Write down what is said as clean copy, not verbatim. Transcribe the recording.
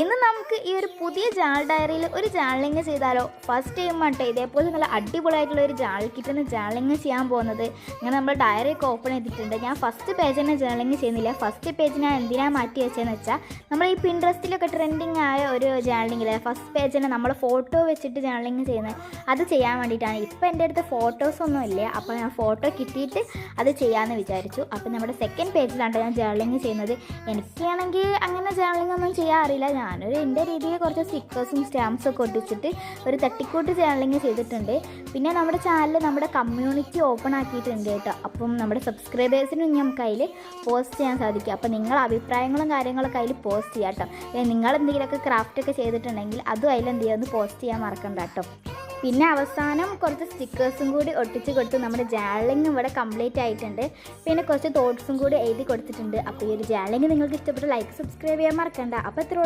ഇന്ന് നമുക്ക് ഈ ഒരു പുതിയ ജാൾ ഡയറിയിൽ ഒരു ജേർണലിങ് ചെയ്താലോ? ഫസ്റ്റ് ടൈം ആട്ടെ ഇതേപോലെ നല്ല അടിപൊളിയായിട്ടുള്ള ഒരു ജാൾ കിറ്റുന്ന ജേർണലിങ് ചെയ്യാൻ പോകുന്നത്. ഇങ്ങനെ നമ്മൾ ഡയറി ഒക്കെ ഓപ്പൺ ചെയ്തിട്ടുണ്ട്. ഞാൻ ഫസ്റ്റ് പേജ് തന്നെ ജേർണലിങ് ചെയ്യുന്നില്ല. ഫസ്റ്റ് പേജ് ഞാൻ എന്തിനാണ് മാറ്റി വെച്ചതെന്ന് വെച്ചാൽ, നമ്മൾ ഈ പിൻട്രസ്റ്റിലൊക്കെ ട്രെൻഡിങ് ആയ ഒരു ജേർണലിങ്ങിൽ ഫസ്റ്റ് പേജ് തന്നെ നമ്മൾ ഫോട്ടോ വെച്ചിട്ട് ജേർണലിങ് ചെയ്യുന്നത്, അത് ചെയ്യാൻ വേണ്ടിയിട്ടാണ്. ഇപ്പോൾ എൻ്റെ അടുത്ത് ഫോട്ടോസൊന്നും ഇല്ല, അപ്പോൾ ഞാൻ ഫോട്ടോ കിട്ടിയിട്ട് അത് ചെയ്യാമെന്ന് വിചാരിച്ചു. അപ്പോൾ നമ്മുടെ സെക്കൻഡ് പേജിലാണ് ഞാൻ ജേർണലിങ് ചെയ്യുന്നത്. എനിക്കാണെങ്കിൽ അങ്ങനെ ജേർണലിങ് ഒന്നും ചെയ്യാറില്ല. ഞാനൊരു എൻ്റെ രീതിയിൽ കുറച്ച് സ്റ്റിക്കേഴ്സും സ്റ്റാമ്പ്സൊക്കെ ഒട്ടിച്ചിട്ട് ഒരു തട്ടിക്കൂട്ട് ജേർണലിങ് ചെയ്തിട്ടുണ്ട്. പിന്നെ നമ്മുടെ ചാനൽ നമ്മുടെ കമ്മ്യൂണിറ്റി ഓപ്പൺ ആക്കിയിട്ടുണ്ട് കേട്ടോ. അപ്പം നമ്മുടെ സബ്സ്ക്രൈബേഴ്സിനും നമുക്ക് അതിൽ പോസ്റ്റ് ചെയ്യാൻ സാധിക്കും. അപ്പോൾ നിങ്ങളുടെ അഭിപ്രായങ്ങളും കാര്യങ്ങളൊക്കെ അതിൽ പോസ്റ്റ് ചെയ്യാം കേട്ടോ. നിങ്ങൾ എന്തെങ്കിലുമൊക്കെ ക്രാഫ്റ്റൊക്കെ ചെയ്തിട്ടുണ്ടെങ്കിൽ അതും അതിലെന്ത് ചെയ്യുക, ഒന്ന് പോസ്റ്റ് ചെയ്യാൻ മറക്കണ്ട കേട്ടോ. പിന്നെ അവസാനം കുറച്ച് സ്റ്റിക്കേഴ്സും കൂടി ഒട്ടിച്ച് കൊടുത്ത് നമ്മുടെ ജേർണലിങ് ഇവിടെ കംപ്ലീറ്റ് ആയിട്ടുണ്ട്. പിന്നെ കുറച്ച് തോട്ട്സും കൂടി എഴുതി കൊടുത്തിട്ടുണ്ട്. അപ്പോൾ ഈ ഒരു ജേർണലിങ് നിങ്ങൾക്ക് ഇഷ്ടപ്പെട്ട ലൈക്ക് സബ്സ്ക്രൈബ് ചെയ്യാൻ മറക്കണ്ട. അപ്പോൾ എത്ര